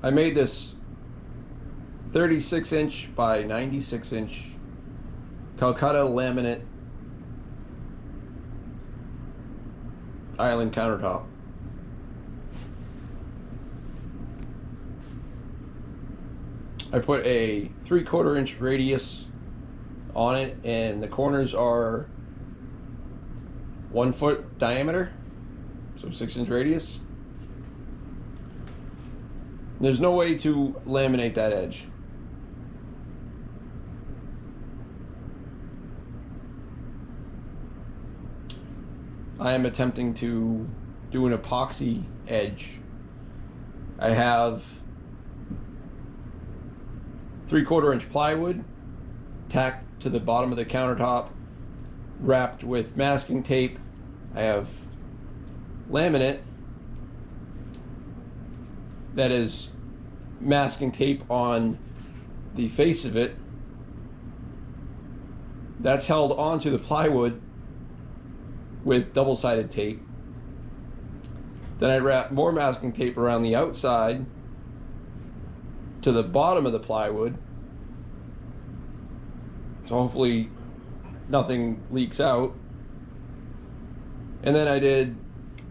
I made this 36-inch by 96-inch Calcutta laminate island countertop. I put a 3/4 inch radius on it, and the corners are 1 foot diameter, so 6-inch radius. There's no way to laminate that edge. I am attempting to do an epoxy edge. I have 3/4 inch plywood tacked to the bottom of the countertop, wrapped with masking tape. I have laminate that is masking tape on the face of it. That's held onto the plywood with double-sided tape. Then I wrap more masking tape around the outside to the bottom of the plywood, so hopefully nothing leaks out. And then I did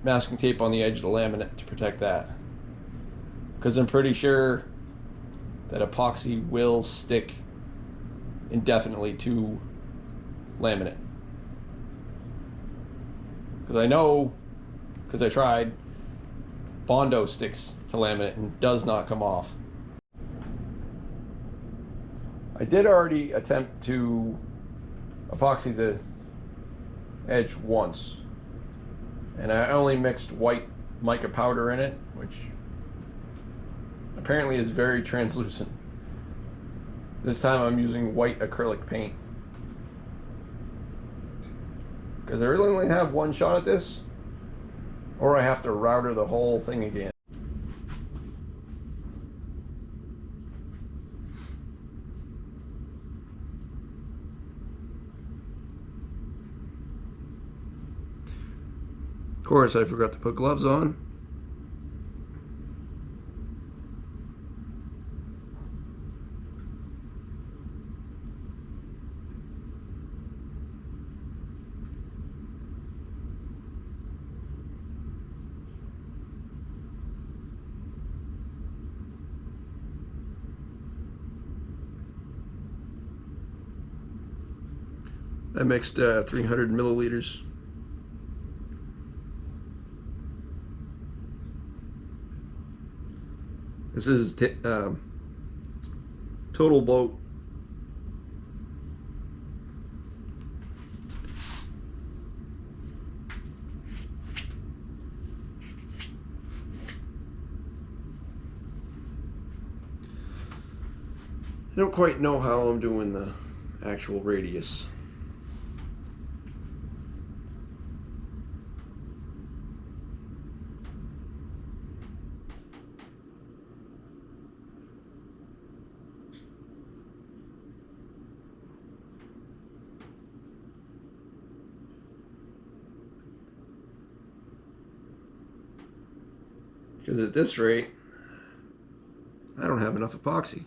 masking tape on the edge of the laminate to protect that, because I'm pretty sure that epoxy will stick indefinitely to laminate. Because I know, because I tried, Bondo sticks to laminate and does not come off. I did already attempt to epoxy the edge once, and I only mixed white mica powder in it, which apparently is very translucent. This time I'm using white acrylic paint, because I really only have one shot at this, or I have to router the whole thing again. Of course, I forgot to put gloves on. I mixed 300 milliliters. This is Total Boat. I don't quite know how I'm doing the actual radius. Because at this rate, I don't have enough epoxy.